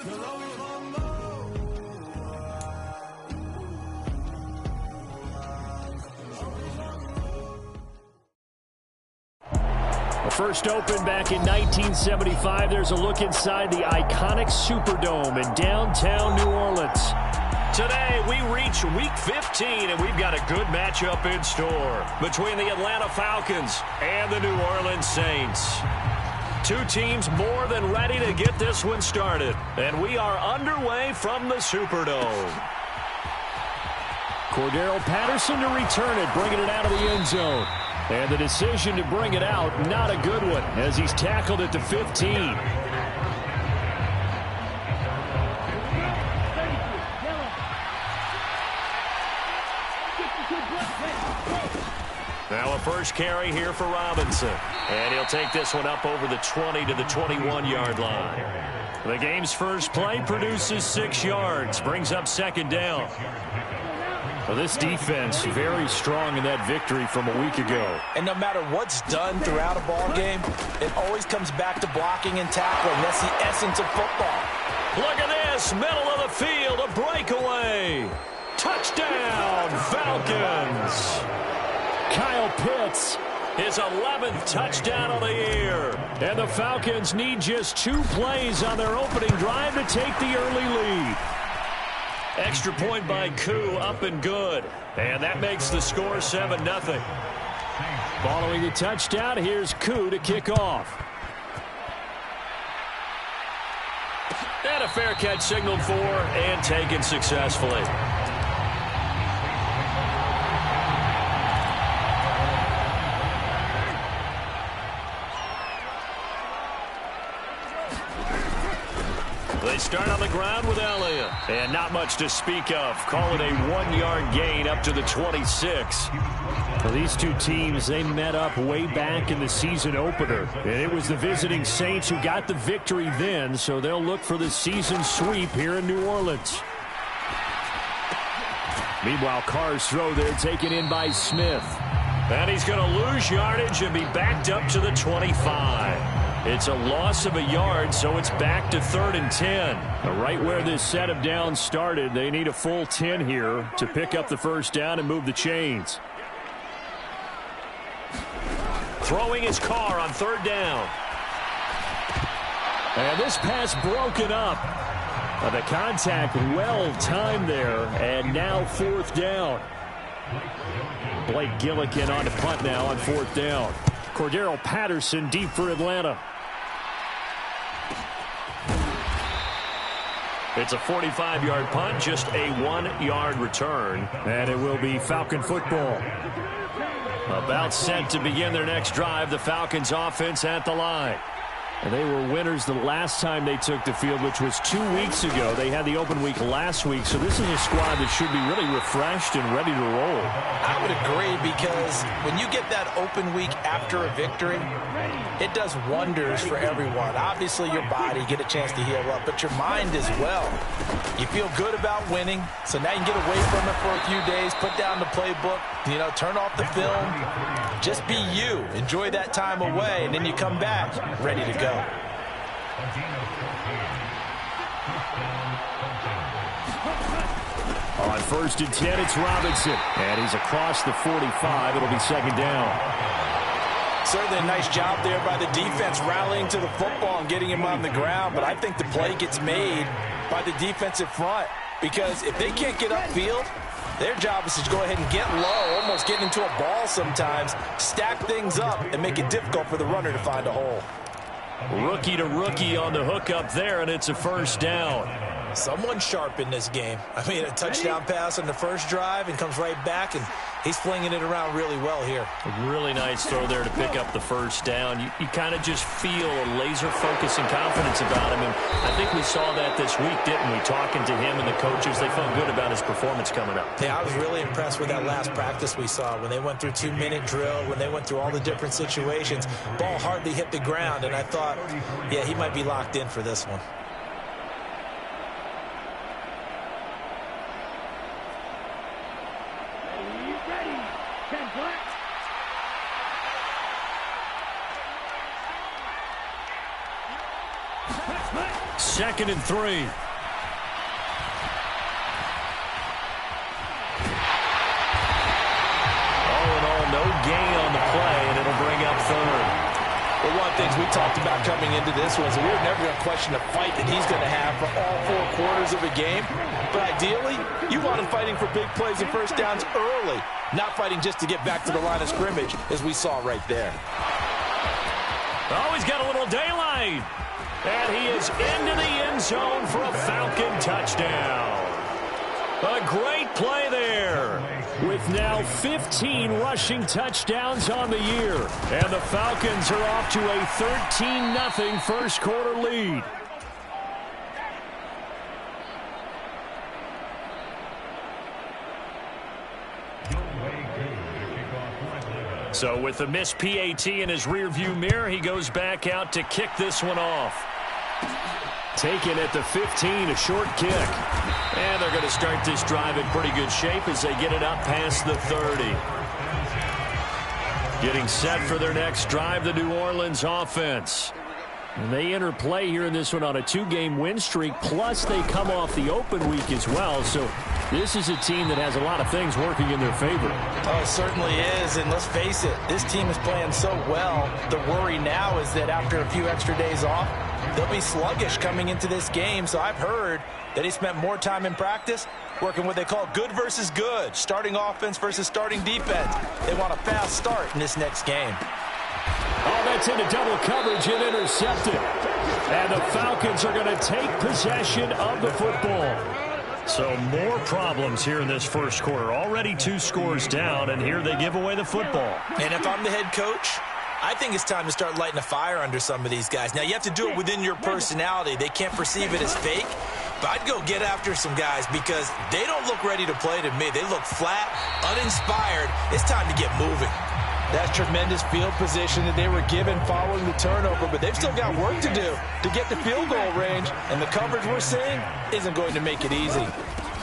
First opened back in 1975. There's a look inside the iconic Superdome in downtown New Orleans. Today, we reach Week 15, and we've got a good matchup in store between the Atlanta Falcons and the New Orleans Saints. Two teams more than ready to get this one started, and we are underway from the Superdome. Cordero Patterson to return it, bringing it out of the end zone. And the decision to bring it out, not a good one, as he's tackled at the 15. Now a first carry here for Robinson. And he'll take this one up over the 20 to the 21-yard line. The game's first play produces 6 yards, brings up second down. Well, this defense very strong in that victory from a week ago. And no matter what's done throughout a ball game, it always comes back to blocking and tackling. That's the essence of football. Look at this, middle of the field, a breakaway. Touchdown, Falcons. Kyle Pitts, his 11th touchdown of the year. And the Falcons need just 2 plays on their opening drive to take the early lead. Extra point by Koo, up and good. And that makes the score 7-0. Following the touchdown, here's Koo to kick off. And a fair catch signaled for and taken successfully. They start on the ground with Elliott. And not much to speak of. Call it a 1-yard gain up to the 26. Well, these two teams, they met up way back in the season opener. And it was the visiting Saints who got the victory then, so they'll look for the season sweep here in New Orleans. Meanwhile, Carr's throw there taken in by Smith. And he's going to lose yardage and be backed up to the 25. It's a loss of a yard, so it's back to 3rd and 10. Right where this set of downs started, they need a full 10 here to pick up the first down and move the chains. Throwing his Carr on 3rd down. And this pass broken up. The contact well timed there, and now 4th down. Blake Gillikin on to punt now on 4th down. Cordero Patterson deep for Atlanta. It's a 45-yard punt, just a 1-yard return. And it will be Falcon football. About set to begin their next drive, the Falcons offense at the line. And they were winners the last time they took the field, which was 2 weeks ago. They had the open week last week, so this is a squad that should be really refreshed and ready to roll. I would agree, because when you get that open week after a victory, it does wonders for everyone. Obviously, your body, get a chance to heal up, but your mind as well. You feel good about winning, so now you can get away from it for a few days, put down the playbook, turn off the film. Just be you. Enjoy that time away, and then you come back ready to go. On 1st and 10, it's Robinson. And he's across the 45. It'll be 2nd down. Certainly a nice job there by the defense rallying to the football and getting him on the ground. But I think the play gets made by the defensive front, because if they can't get upfield, their job is to go ahead and get low, almost get into a ball sometimes, stack things up, and make it difficult for the runner to find a hole. Rookie to rookie on the hook up there, and it's a 1st down. Someone sharp in this game. I mean, a touchdown pass on the first drive and comes right back, and he's flinging it around really well here. A really nice throw there to pick up the 1st down. You kind of just feel a laser focus and confidence about him, and I think we saw that this week, didn't we? Talking to him and the coaches, they felt good about his performance coming up. Yeah, I was really impressed with that last practice we saw when they went through 2-minute drill, when they went through all the different situations. Ball hardly hit the ground, and I thought, yeah, he might be locked in for this one. 2nd and 3. All in all, no gain on the play, and it'll bring up 3rd. Well, one of the things we talked about coming into this was we were never going to question the fight that he's going to have for all 4 quarters of a game. But ideally, you want him fighting for big plays and first downs early, not fighting just to get back to the line of scrimmage, as we saw right there. Oh, he's got a little daylight. And he is into the end zone for a Falcon touchdown. A great play there. With now 15 rushing touchdowns on the year. And the Falcons are off to a 13-0 first quarter lead. So with the missed PAT in his rearview mirror, he goes back out to kick this one off. Taken at the 15, a short kick. And they're going to start this drive in pretty good shape as they get it up past the 30. Getting set for their next drive, the New Orleans offense. And they enter play here in this one on a 2-game win streak, plus they come off the open week as well. So this is a team that has a lot of things working in their favor. Oh, it certainly is, and let's face it, this team is playing so well. The worry now is that after a few extra days off, they'll be sluggish coming into this game. So I've heard that he spent more time in practice working what they call good versus good, starting offense versus starting defense. They want a fast start in this next game. Oh, that's into double coverage and intercepted. And the Falcons are going to take possession of the football. So more problems here in this first quarter. Already 2 scores down, and here they give away the football. And if I'm the head coach, I think it's time to start lighting a fire under some of these guys. Now, you have to do it within your personality. They can't perceive it as fake. But I'd go get after some guys because they don't look ready to play to me. They look flat, uninspired. It's time to get moving. That's tremendous field position that they were given following the turnover, but they've still got work to do to get the field goal range, and the coverage we're seeing isn't going to make it easy.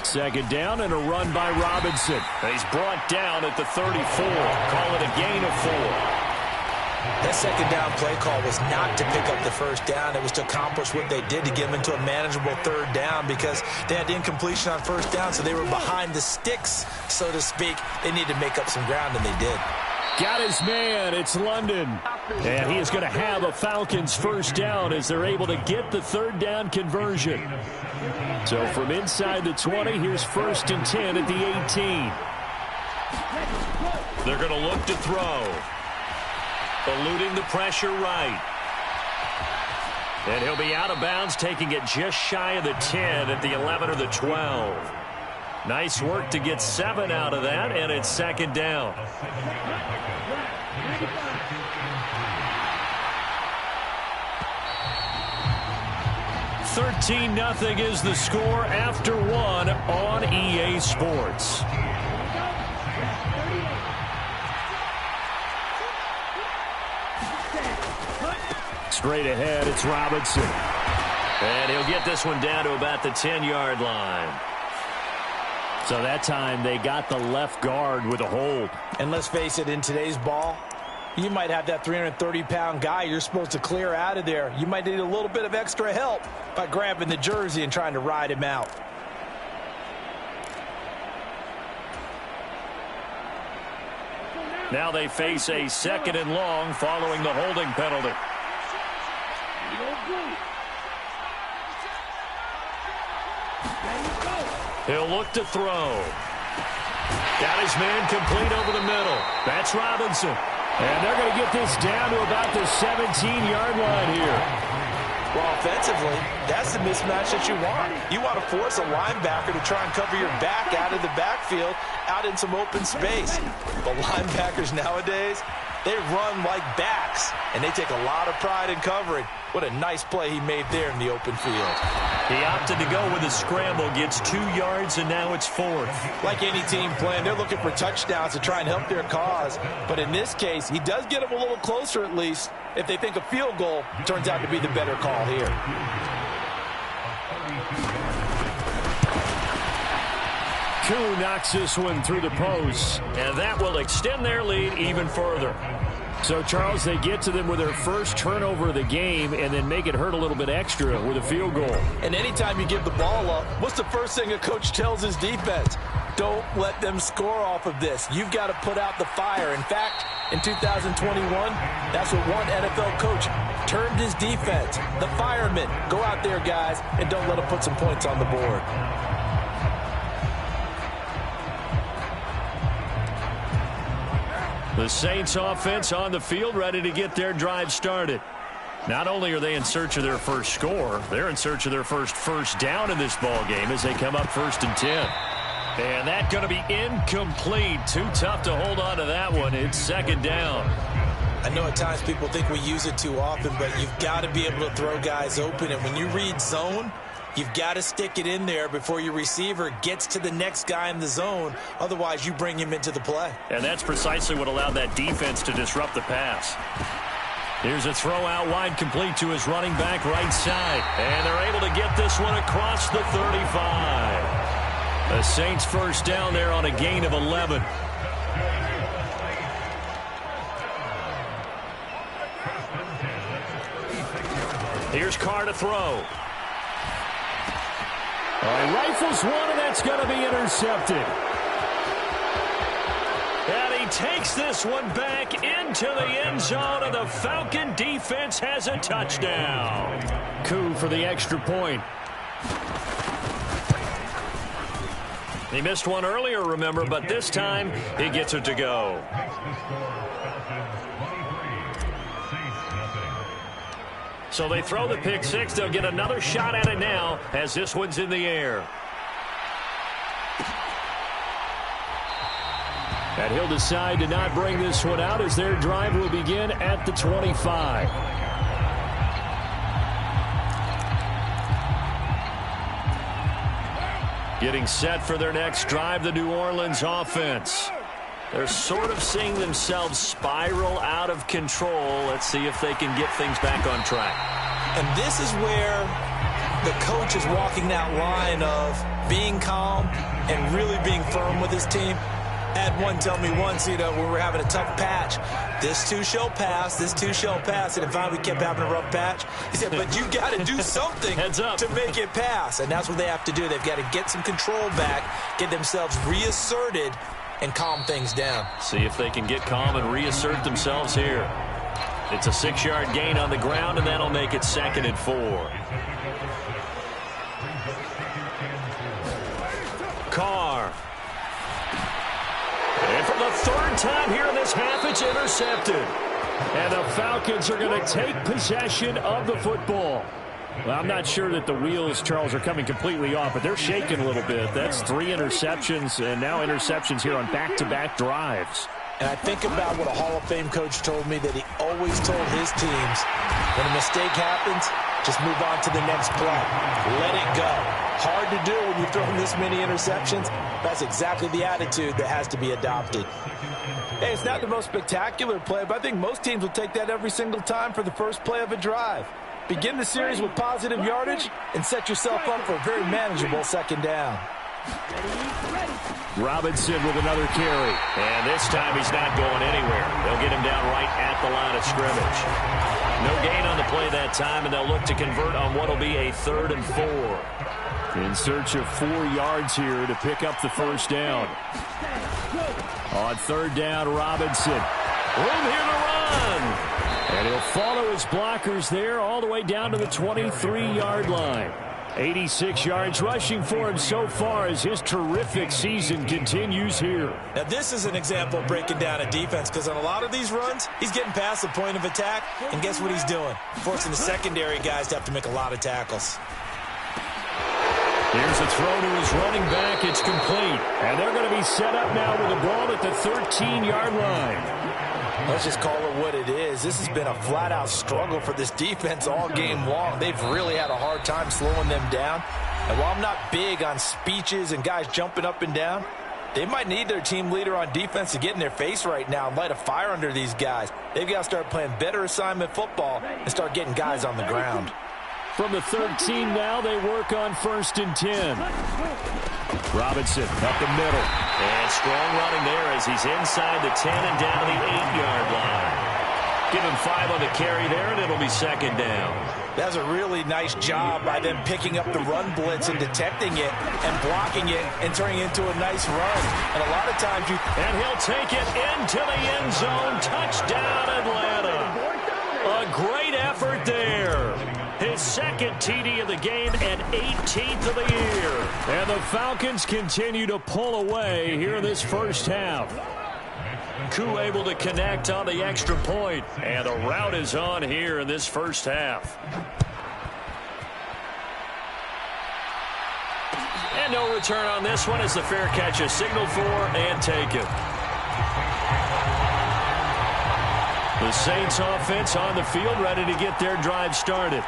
2nd down and a run by Robinson. He's brought down at the 34. Call it a gain of 4. That 2nd down play call was not to pick up the first down. It was to accomplish what they did to get them into a manageable 3rd down because they had incompletion on first down, so they were behind the sticks, so to speak. They needed to make up some ground, and they did. Got his man. It's London. And he is going to have a Falcons first down as they're able to get the 3rd down conversion. So from inside the 20, here's 1st and 10 at the 18. They're going to look to throw. Eluding the pressure right. And he'll be out of bounds, taking it just shy of the 10 at the 11 or the 12. Nice work to get 7 out of that, and it's 2nd down. $13-0 is the score after 1 on EA Sports. Straight ahead, it's Robinson. And he'll get this one down to about the 10-yard line. So that time they got the left guard with a hold. And let's face it, in today's ball, you might have that 330-pound guy you're supposed to clear out of there. You might need a little bit of extra help by grabbing the jersey and trying to ride him out. Now they face a 2nd and long following the holding penalty. He'll look to throw. Got his man complete over the middle. That's Robinson. And they're going to get this down to about the 17-yard line here. Well, offensively, that's the mismatch that you want. You want to force a linebacker to try and cover your back out of the backfield, out in some open space. But linebackers nowadays, they run like backs, and they take a lot of pride in covering. What a nice play he made there in the open field. He opted to go with a scramble, gets 2 yards, and now it's 4th. Like any team playing, they're looking for touchdowns to try and help their cause. But in this case, he does get them a little closer at least. If they think a field goal turns out to be the better call here. Koo knocks this one through the post, and that will extend their lead even further. So, Charles, they get to them with their first turnover of the game and then make it hurt a little bit extra with a field goal. And anytime you give the ball up, what's the first thing a coach tells his defense? Don't let them score off of this. You've got to put out the fire. In fact, in 2021, that's what one NFL coach termed his defense. The firemen. Go out there, guys, and don't let them put some points on the board. The Saints offense on the field, ready to get their drive started. Not only are they in search of their first score, they're in search of their first down in this ball game as they come up 1st and 10. And that's going to be incomplete. Too tough to hold on to that one. It's 2nd down. I know at times people think we use it too often, but you've got to be able to throw guys open. And when you read zone, you've got to stick it in there before your receiver gets to the next guy in the zone. Otherwise, you bring him into the play. And that's precisely what allowed that defense to disrupt the pass. Here's a throw out wide, complete to his running back right side. And they're able to get this one across the 35. The Saints first down there on a gain of 11. Here's Carr to throw. Rifles one, and that's going to be intercepted. And he takes this one back into the end zone, and the Falcon defense has a touchdown. Coup for the extra point. He missed one earlier, remember, but this time he gets it to go. So they throw the pick six. They'll get another shot at it now as this one's in the air. And he'll decide to not bring this one out as their drive will begin at the 25. Getting set for their next drive, the New Orleans offense. They're sort of seeing themselves spiral out of control. Let's see if they can get things back on track. And this is where the coach is walking that line of being calm and really being firm with his team. I had one tell me once, when we were having a tough patch, this too shall pass, this too shall pass. And if finally we kept having a rough patch, he said, but you got to do something to make it pass. And that's what they have to do. They've got to get some control back, get themselves reasserted, and calm things down. See if they can get calm and reassert themselves here. It's a 6-yard gain on the ground, and that'll make it 2nd and 4. Carr. And for the 3rd time here in this half, it's intercepted. And the Falcons are going to take possession of the football. Well, I'm not sure that the wheels, Charles, are coming completely off, but they're shaking a little bit. That's 3 interceptions, and now interceptions here on back-to-back drives. And I think about what a Hall of Fame coach told me, that he always told his teams, when a mistake happens, just move on to the next play. Let it go. Hard to do when you're throwing this many interceptions. That's exactly the attitude that has to be adopted. Hey, it's not the most spectacular play, but I think most teams will take that every single time for the first play of a drive. Begin the series with positive yardage and set yourself up for a very manageable 2nd down. Robinson with another carry. And this time he's not going anywhere. They'll get him down right at the line of scrimmage. No gain on the play that time, and they'll look to convert on what will be a 3rd and 4. In search of 4 yards here to pick up the first down. On 3rd down, Robinson. Room here to run. And he'll follow his blockers there all the way down to the 23-yard line. 86 yards rushing for him so far as his terrific season continues here. Now, this is an example of breaking down a defense, because on a lot of these runs, he's getting past the point of attack, and guess what he's doing? Forcing the secondary guys to have to make a lot of tackles. Here's a throw to his running back. It's complete. And they're going to be set up now with the ball at the 13-yard line. Let's just call it what it is. This has been a flat-out struggle for this defense all game long. They've really had a hard time slowing them down. And while I'm not big on speeches and guys jumping up and down, they might need their team leader on defense to get in their face right now and light a fire under these guys. They've got to start playing better assignment football and start getting guys on the ground. From the 13 now, they work on 1st and 10. Robinson up the middle. And strong running there as he's inside the 10 and down to the 8-yard line. Give him 5 on the carry there, and it'll be second down. That's a really nice job by them picking up the run blitz and detecting it and blocking it and turning it into a nice run. And a lot of times you... And he'll take it into the end zone. Touchdown, Atlanta. A great effort there. His second TD of the game and 18th of the year. And the Falcons continue to pull away here in this first half. Koo able to connect on the extra point. And the route is on here in this first half. And no return on this one as the fair catch is signaled for and taken. The Saints offense on the field ready to get their drive started.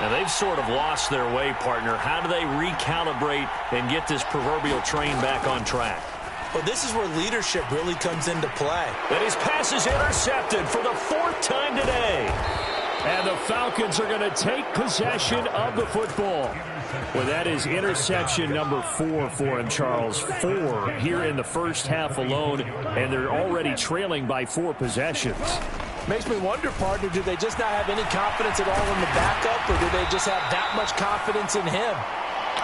Now they've sort of lost their way, partner. How do they recalibrate and get this proverbial train back on track? Well, this is where leadership really comes into play. And his pass is intercepted for the 4th time today. And the Falcons are going to take possession of the football. Well, that is interception number 4 for him, Charles. 4 here in the first half alone, and they're already trailing by 4 possessions. Makes me wonder, partner, do they just not have any confidence at all in the backup, or do they just have that much confidence in him?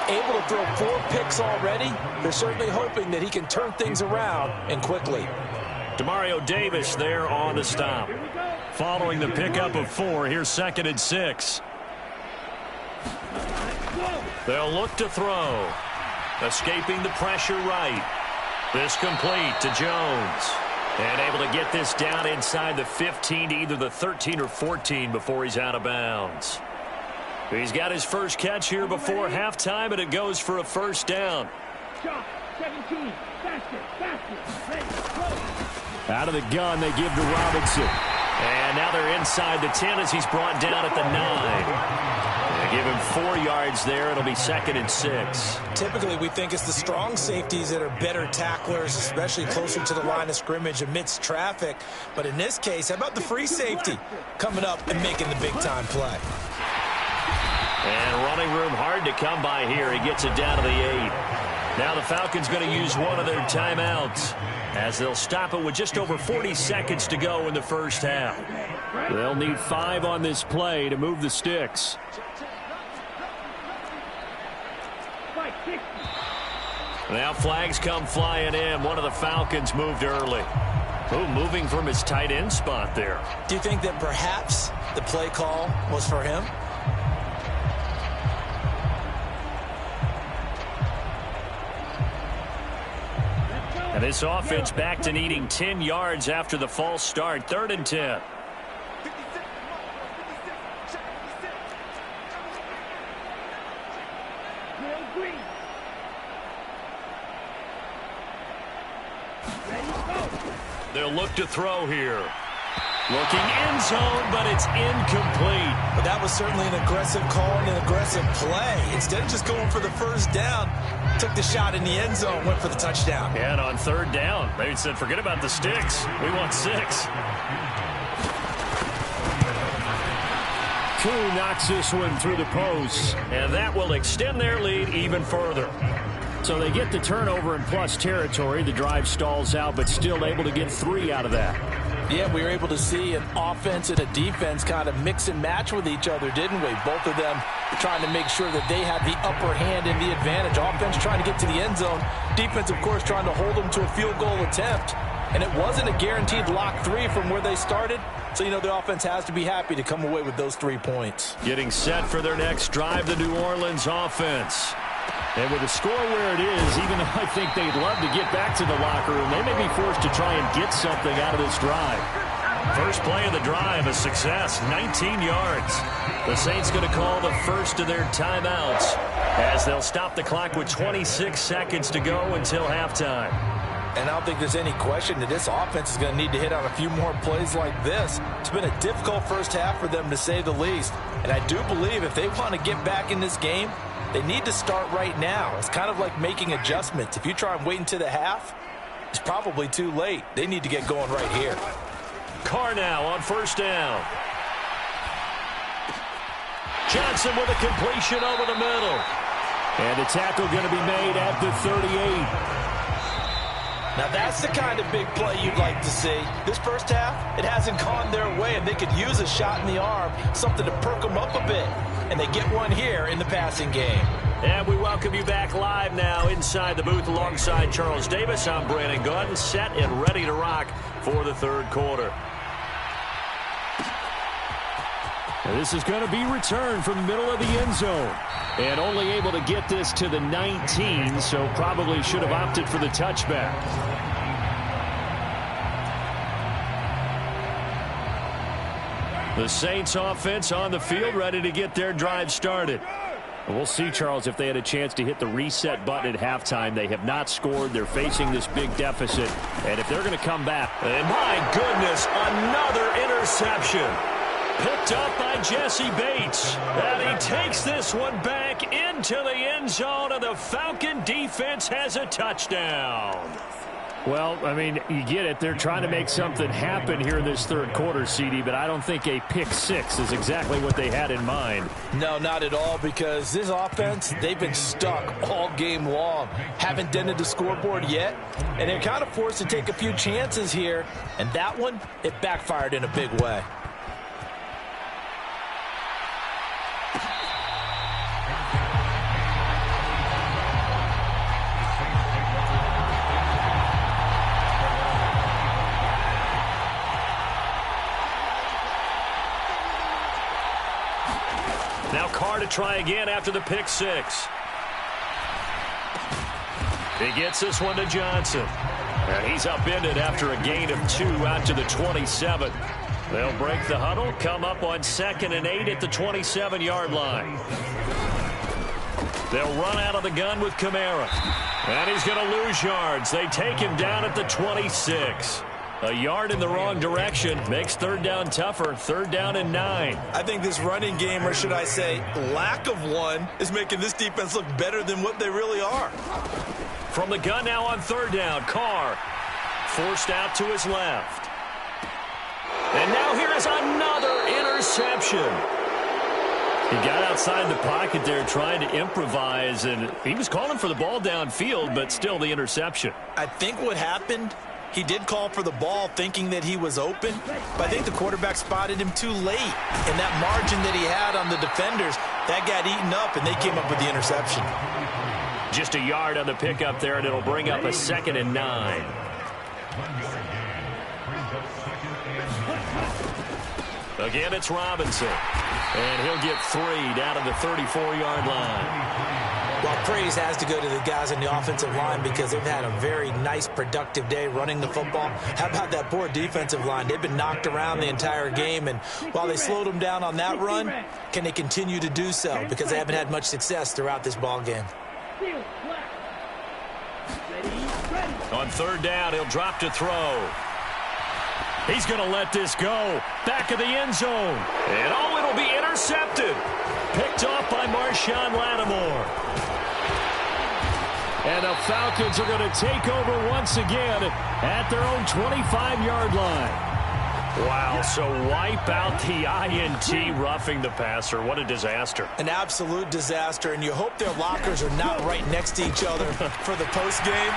Able to throw 4 picks already, they're certainly hoping that he can turn things around and quickly. Demario Davis there on the stop. Following the pickup of 4, here's 2nd and 6. They'll look to throw. Escaping the pressure right. This complete to Jones. And able to get this down inside the 15 to either the 13 or 14 before he's out of bounds. He's got his first catch here before halftime, and it goes for a first down. Out of the gun, they give to Robinson. And now they're inside the 10 as he's brought down at the 9. They give him 4 yards there. It'll be 2nd and 6. Typically, we think it's the strong safeties that are better tacklers, especially closer to the line of scrimmage amidst traffic. But in this case, how about the free safety coming up and making the big-time play? And running room hard to come by here. He gets it down to the 8. Now the Falcons going to use one of their timeouts as they'll stop it with just over 40 seconds to go in the first half. They'll need 5 on this play to move the sticks. Now flags come flying in. One of the Falcons moved early. Oh, moving from his tight end spot there. Do you think that perhaps the play call was for him? And this offense back to needing 10 yards after the false start. 3rd and 10. They'll look to throw here. Looking end zone, but it's incomplete. But that was certainly an aggressive call and an aggressive play. Instead of just going for the first down, took the shot in the end zone, went for the touchdown. And on 3rd down, they said, forget about the sticks. We want 6. Koo knocks this one through the post, and that will extend their lead even further. So they get the turnover in plus territory. The drive stalls out, but still able to get 3 out of that. Yeah, we were able to see an offense and a defense kind of mix and match with each other, didn't we? Both of them trying to make sure that they had the upper hand and the advantage. Offense trying to get to the end zone. Defense, of course, trying to hold them to a field goal attempt. And it wasn't a guaranteed lock 3 from where they started. So, you know, the offense has to be happy to come away with those 3 points. Getting set for their next drive, the New Orleans offense. And with the score where it is, even though I think they'd love to get back to the locker room, they may be forced to try and get something out of this drive. First play of the drive, a success, 19 yards. The Saints going to call the first of their timeouts as they'll stop the clock with 26 seconds to go until halftime. And I don't think there's any question that this offense is going to need to hit on a few more plays like this. It's been a difficult first half for them, to say the least. And I do believe if they want to get back in this game, they need to start right now. It's kind of like making adjustments. If you try and wait until the half, it's probably too late. They need to get going right here. Carr now on 1st down. Johnson with a completion over the middle. And the tackle going to be made at the 38. Now that's the kind of big play you'd like to see. This first half, it hasn't gone their way, and they could use a shot in the arm, something to perk them up a bit. And they get one here in the passing game. And we welcome you back live now inside the booth alongside Charles Davis. I'm Brandon Gaudin, set and ready to rock for the third quarter. And this is going to be returned from the middle of the end zone. And only able to get this to the 19, so probably should have opted for the touchback. The Saints offense on the field, ready to get their drive started. We'll see, Charles, if they had a chance to hit the reset button at halftime. They have not scored. They're facing this big deficit. And if they're going to come back, and my goodness, another interception. Picked up by Jesse Bates. And he takes this one back into the end zone, and the Falcon defense has a touchdown. Well, I mean, you get it. They're trying to make something happen here in this third quarter, CD, but I don't think a pick six is exactly what they had in mind. No, not at all, because this offense, they've been stuck all game long. Haven't dented the scoreboard yet, and they're kind of forced to take a few chances here, and that one, it backfired in a big way. Now Carr to try again after the pick six. He gets this one to Johnson. And he's upended after a gain of 2 out to the 27. They'll break the huddle, come up on 2nd and 8 at the 27-yard line. They'll run out of the gun with Kamara. And he's going to lose yards. They take him down at the 26. A yard in the wrong direction makes third down tougher. 3rd down and 9. I think this running game, or should I say lack of one, is making this defense look better than what they really are. From the gun now on 3rd down, Carr forced out to his left. And now here is another interception. He got outside the pocket there trying to improvise, and he was calling for the ball downfield, but still the interception. I think what happened, he did call for the ball thinking that he was open, but I think the quarterback spotted him too late. And that margin that he had on the defenders, that got eaten up, and they came up with the interception. Just a yard on the pickup there, and it'll bring up a 2nd and 9. Again, it's Robinson. And he'll get 3 down to the 34-yard line. Well, praise has to go to the guys on the offensive line because they've had a very nice, productive day running the football. How about that poor defensive line? They've been knocked around the entire game, and while they slowed them down on that run, can they continue to do so? Because they haven't had much success throughout this ball game. On 3rd down, he'll drop to throw. He's going to let this go. Back of the end zone. And oh, it'll be intercepted. Picked off by Marshawn Lattimore. And the Falcons are going to take over once again at their own 25-yard line. Wow, so wipe out the INT, roughing the passer. What a disaster. An absolute disaster, and you hope their lockers are not right next to each other for the postgame.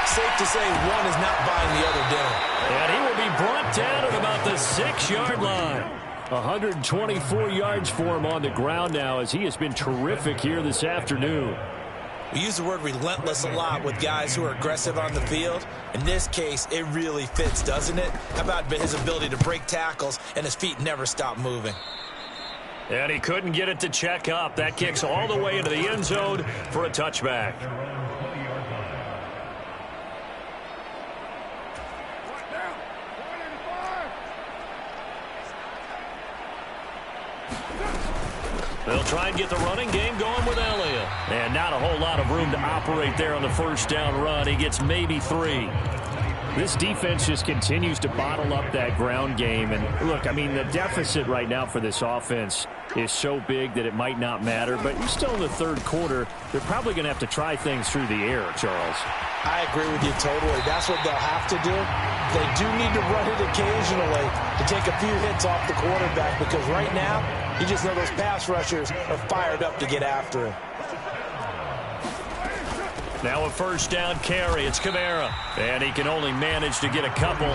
Safe to say one is not buying the other dinner. And he will be brought down at about the 6-yard line. 124 yards for him on the ground now as he has been terrific here this afternoon. We use the word relentless a lot with guys who are aggressive on the field. In this case, it really fits, doesn't it? How about his ability to break tackles and his feet never stop moving? And he couldn't get it to check up. That kicks all the way into the end zone for a touchback. They'll try and get the running game going with Elliott. And not a whole lot of room to operate there on the first down run. He gets maybe 3. This defense just continues to bottle up that ground game. And look, I mean, the deficit right now for this offense is so big that it might not matter. But you're still in the third quarter. They're probably going to have to try things through the air, Charles. I agree with you totally. That's what they'll have to do. They do need to run it occasionally to take a few hits off the quarterback, because right now, you just know those pass rushers are fired up to get after him. Now a first down carry. It's Kamara. And he can only manage to get a couple.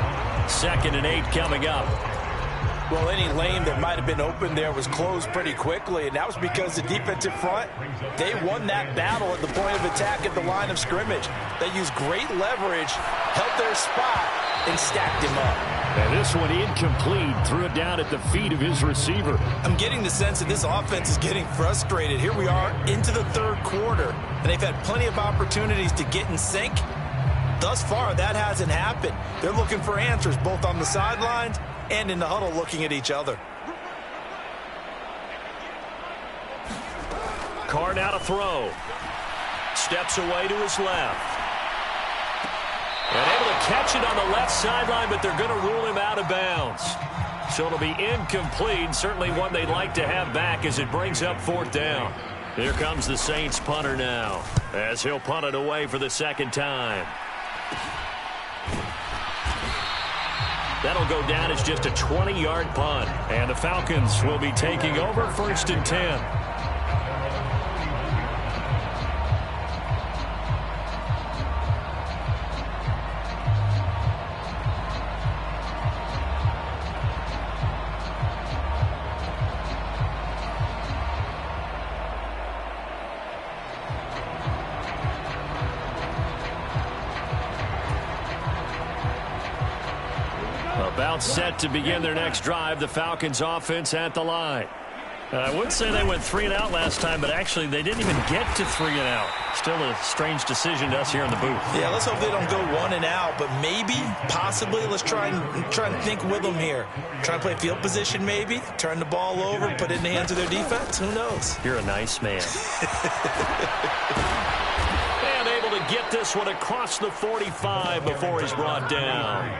2nd and 8 coming up. Well, any lane that might have been open there was closed pretty quickly, and that was because the defensive front, they won that battle at the point of attack at the line of scrimmage. They used great leverage, held their spot, and stacked him up. And this one incomplete. Threw it down at the feet of his receiver. I'm getting the sense that this offense is getting frustrated. Here we are into the 3rd quarter, and they've had plenty of opportunities to get in sync. Thus far, that hasn't happened. They're looking for answers both on the sidelines and in the huddle looking at each other. Carr now to throw. Steps away to his left. And able to catch it on the left sideline, but they're going to rule him out of bounds. So it'll be incomplete. Certainly one they'd like to have back as it brings up 4th down. Here comes the Saints punter now, as he'll punt it away for the 2nd time. That'll go down as just a 20-yard punt. And the Falcons will be taking over 1st and 10. About set to begin their next drive. The Falcons offense at the line. I wouldn't say they went 3 and out last time, but actually they didn't even get to 3 and out. Still a strange decision to us here in the booth. Yeah, let's hope they don't go 1 and out, but maybe, possibly, let's try and think with them here. Try and play field position maybe, turn the ball over, put it in the hands of their defense. Who knows? You're a nice man. And able to get this one across the 45 before he's brought down.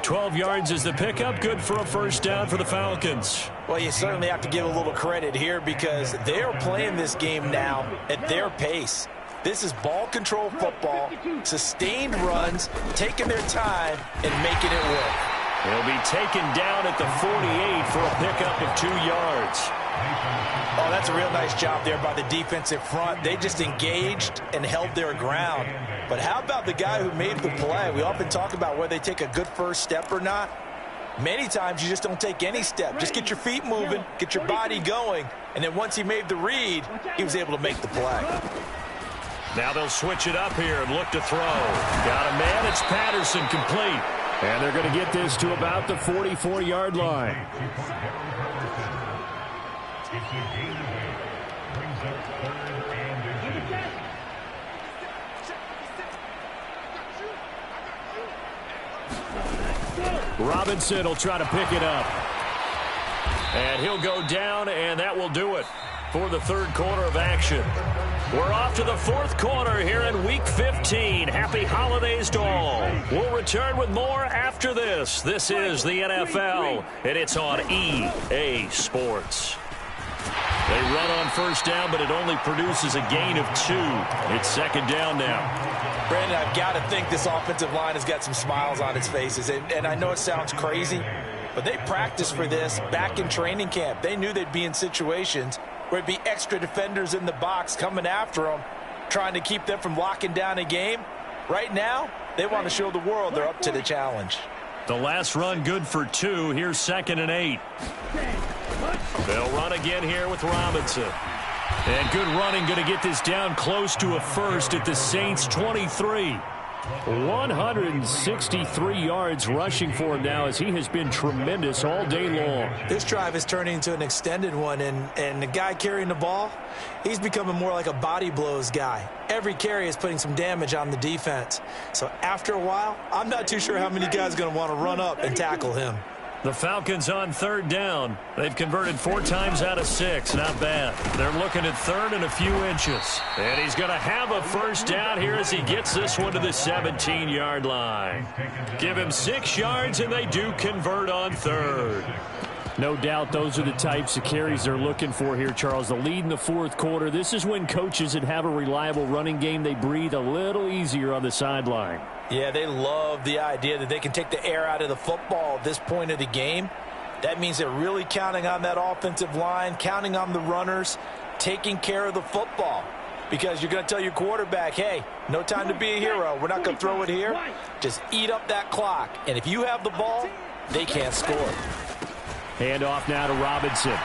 12 yards is the pickup. Good for a first down for the Falcons. Well, you certainly have to give a little credit here because they're playing this game now at their pace. This is ball control football, sustained runs, taking their time and making it work. He'll be taken down at the 48 for a pickup of 2 yards. Oh, that's a real nice job there by the defensive front. They just engaged and held their ground. But how about the guy who made the play? We often talk about whether they take a good first step or not. Many times you just don't take any step. Just get your feet moving, get your body going, and then once he made the read, he was able to make the play. Now they'll switch it up here and look to throw. Got a man. It's Patterson, complete. And they're going to get this to about the 44-yard line. Robinson will try to pick it up. And he'll go down, and that will do it for the 3rd quarter of action. We're off to the 4th quarter here in Week 15. Happy holidays to all. We'll return with more after this. This is the NFL, and it's on EA Sports. They run on first down, but it only produces a gain of 2. It's 2nd down now. Brandon, I've got to think this offensive line has got some smiles on its faces. And I know it sounds crazy, but they practiced for this back in training camp. They knew they'd be in situations where it'd be extra defenders in the box coming after them, trying to keep them from locking down a game. Right now, they want to show the world they're up to the challenge. The last run good for 2. Here's 2nd and 8. They'll run again here with Robinson. And good running, going to get this down close to a first at the Saints 23. 163 yards rushing for him now as he has been tremendous all day long. This drive is turning into an extended one, and the guy carrying the ball, he's becoming more like a body blows guy. Every carry is putting some damage on the defense. So after a while, I'm not too sure how many guys are going to want to run up and tackle him. The Falcons on 3rd down. They've converted 4 times out of 6. Not bad. They're looking at 3rd and a few inches. And he's going to have a first down here as he gets this one to the 17-yard line. Give him 6 yards, and they do convert on 3rd. No doubt those are the types of carries they're looking for here, Charles. The lead in the 4th quarter. This is when coaches that have a reliable running game, they breathe a little easier on the sideline. Yeah, they love the idea that they can take the air out of the football at this point of the game. That means they're really counting on that offensive line, counting on the runners, taking care of the football. because you're going to tell your quarterback, hey, no time to be a hero. We're not going to throw it here. Just eat up that clock. And if you have the ball, they can't score. Hand off now to Robinson.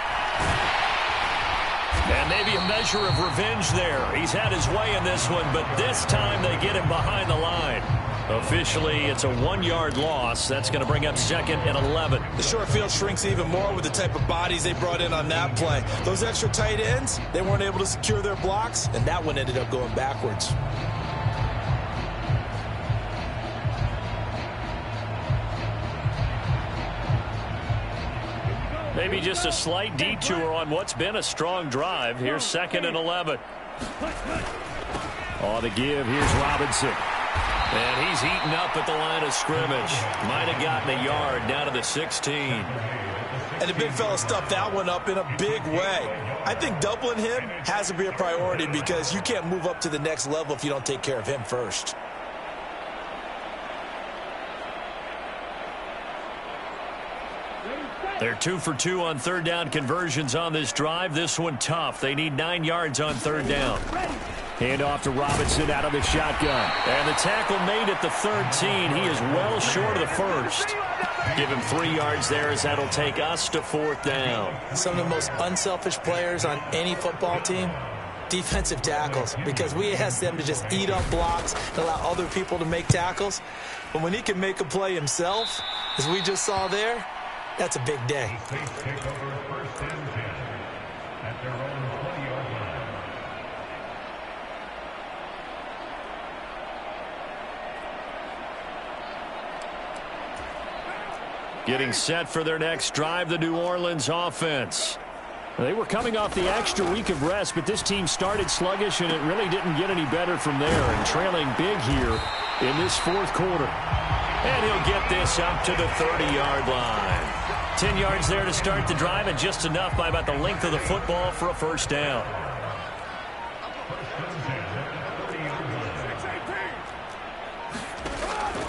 And maybe a measure of revenge there. He's had his way in this one, but this time they get him behind the line. Officially, it's a 1-yard loss. That's going to bring up 2nd and 11. The short field shrinks even more with the type of bodies they brought in on that play. Those extra tight ends, they weren't able to secure their blocks, and that one ended up going backwards. Maybe just a slight detour on what's been a strong drive. Here's 2nd and 11. On the give, here's Robinson. And he's eaten up at the line of scrimmage. Might have gotten a yard down to the 16. And the big fella stuffed that one up in a big way. I think doubling him has to be a priority because you can't move up to the next level if you don't take care of him first. They're 2 for 2 on third down conversions on this drive. This one tough. They need 9 yards on third down. Hand off to Robinson out of the shotgun. And the tackle made at the 13. He is well short of the first. Give him 3 yards there as that'll take us to 4th down. Some of the most unselfish players on any football team, defensive tackles, because we ask them to just eat up blocks and allow other people to make tackles. But when he can make a play himself, as we just saw there, that's a big day. Getting set for their next drive, the New Orleans offense. They were coming off the extra week of rest, but this team started sluggish, and it really didn't get any better from there, and trailing big here in this 4th quarter. And he'll get this up to the 30-yard line. 10 yards there to start the drive, and just enough by about the length of the football for a first down.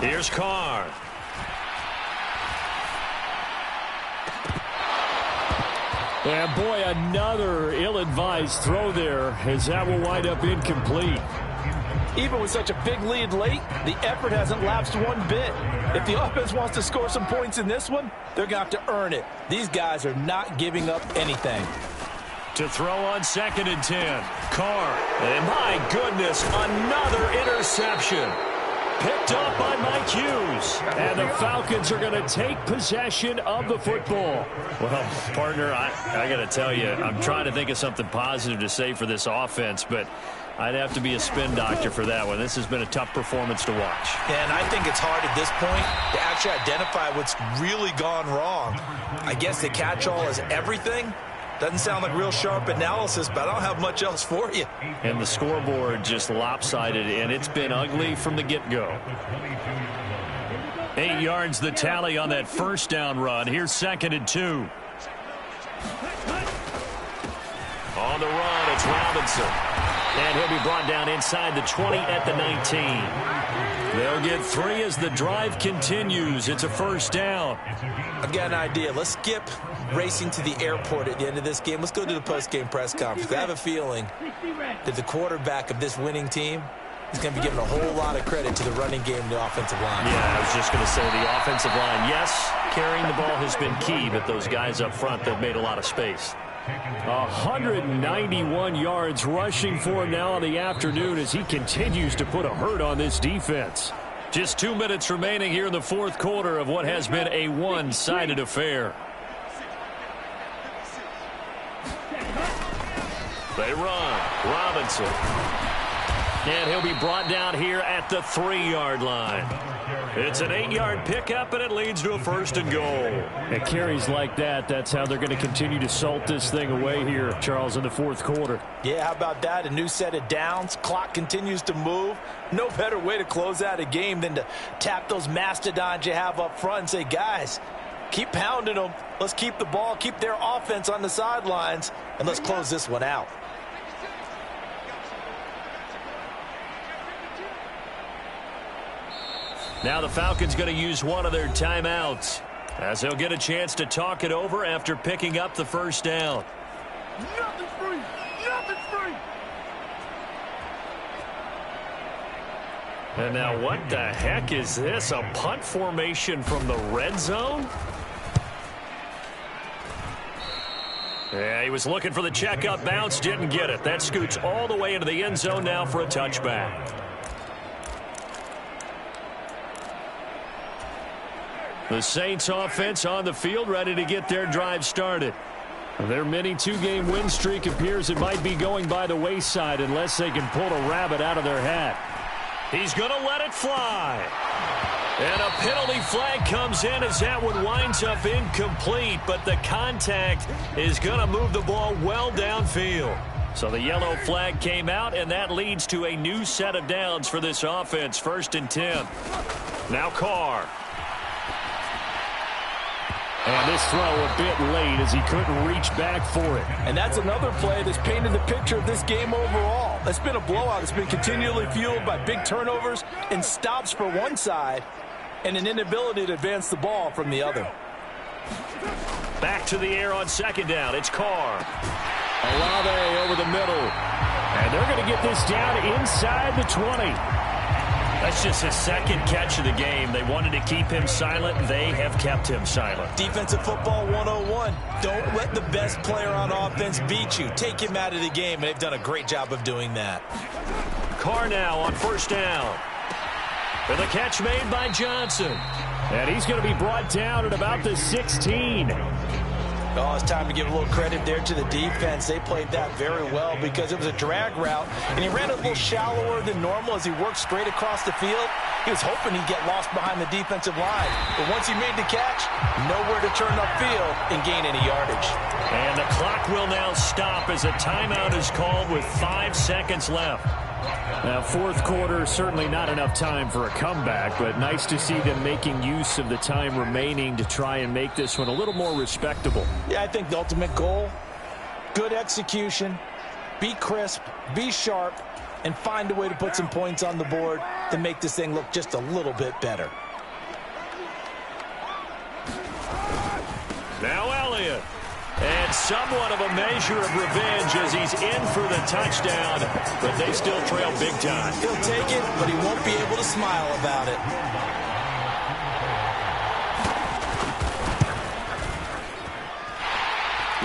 Here's Carr. And boy, another ill-advised throw there, as that will wind up incomplete. Even with such a big lead late, the effort hasn't lapsed one bit. If the offense wants to score some points in this one, they're going to have to earn it. These guys are not giving up anything. To throw on 2nd and 10. Carr. And my goodness, another interception. Picked up by Mike Hughes. And the Falcons are going to take possession of the football. Well, partner, I got to tell you, I'm trying to think of something positive to say for this offense, but I'd have to be a spin doctor for that one. This has been a tough performance to watch. And I think it's hard at this point to actually identify what's really gone wrong. I guess the catch-all is everything. Doesn't sound like real sharp analysis, but I don't have much else for you. And the scoreboard just lopsided, and it's been ugly from the get-go. 8 yards the tally on that first down run. Here's 2nd and 2. On the run, it's Robinson. And he'll be brought down inside the 20 at the 19. They'll get 3 as the drive continues. It's a first down. I've got an idea. Let's skip racing to the airport at the end of this game. Let's go to the post-game press conference. I have a feeling that the quarterback of this winning team is going to be given a whole lot of credit to the running game and the offensive line. Yeah, I was just going to say the offensive line. Yes, carrying the ball has been key, but those guys up front, they've made a lot of space. 191 yards rushing for him now in the afternoon as he continues to put a hurt on this defense. Just 2 minutes remaining here in the 4th quarter of what has been a one-sided affair. They run. Robinson. And he'll be brought down here at the 3-yard line. It's an 8-yard pickup, and it leads to a 1st and goal. At carries like that, that's how they're going to continue to salt this thing away here, Charles, in the 4th quarter. Yeah, how about that? A new set of downs. Clock continues to move. No better way to close out a game than to tap those mastodons you have up front and say, guys, keep pounding them. Let's keep the ball, keep their offense on the sidelines, and let's close this one out. Now the Falcons going to use one of their timeouts as they'll get a chance to talk it over after picking up the first down. Nothing's free. Nothing's free. And now what the heck is this? A punt formation from the red zone? Yeah, he was looking for the checkup bounce, didn't get it. That scoots all the way into the end zone now for a touchback. The Saints offense on the field, ready to get their drive started. Their mini two-game win streak appears it might be going by the wayside unless they can pull a rabbit out of their hat. He's going to let it fly. And a penalty flag comes in as that one winds up incomplete, but the contact is going to move the ball well downfield. So the yellow flag came out, and that leads to a new set of downs for this offense. 1st and 10. Now Carr. And this throw a bit late as he couldn't reach back for it. And that's another play that's painted the picture of this game overall. It's been a blowout. It's been continually fueled by big turnovers and stops for one side and an inability to advance the ball from the other. Back to the air on 2nd down. It's Carr. Olave over the middle. And they're going to get this down inside the 20. That's just his 2nd catch of the game. They wanted to keep him silent. They have kept him silent. Defensive football 101. Don't let the best player on offense beat you. Take him out of the game, and they've done a great job of doing that. Carr now on 1st down. And the catch made by Johnson. And he's going to be brought down at about the 16. Oh, it's time to give a little credit there to the defense. They played that very well because it was a drag route, and he ran a little shallower than normal as he worked straight across the field. He was hoping he'd get lost behind the defensive line. But once he made the catch, nowhere to turn upfield and gain any yardage. And the clock will now stop as a timeout is called with 5 seconds left. Now, 4th quarter, certainly not enough time for a comeback, but nice to see them making use of the time remaining to try and make this one a little more respectable. Yeah, I think the ultimate goal, good execution, be crisp, be sharp, and find a way to put some points on the board to make this thing look just a little bit better. Now Elliott. And somewhat of a measure of revenge as he's in for the touchdown, but they still trail big time. He'll take it, but he won't be able to smile about it.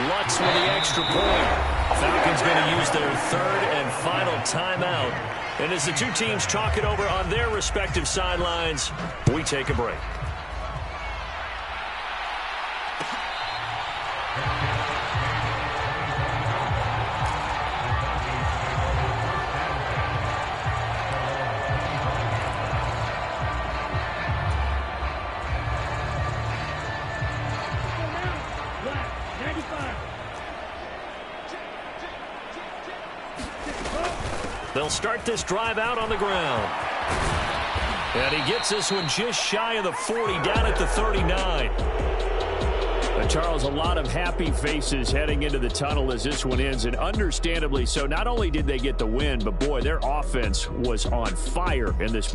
Lutz with the extra point. Falcons going to use their 3rd and final timeout. And as the two teams talk it over on their respective sidelines, we take a break. They'll start this drive out on the ground. And he gets this one just shy of the 40, down at the 39. But Charles, a lot of happy faces heading into the tunnel as this one ends, and understandably so. Not only did they get the win, but boy, their offense was on fire in this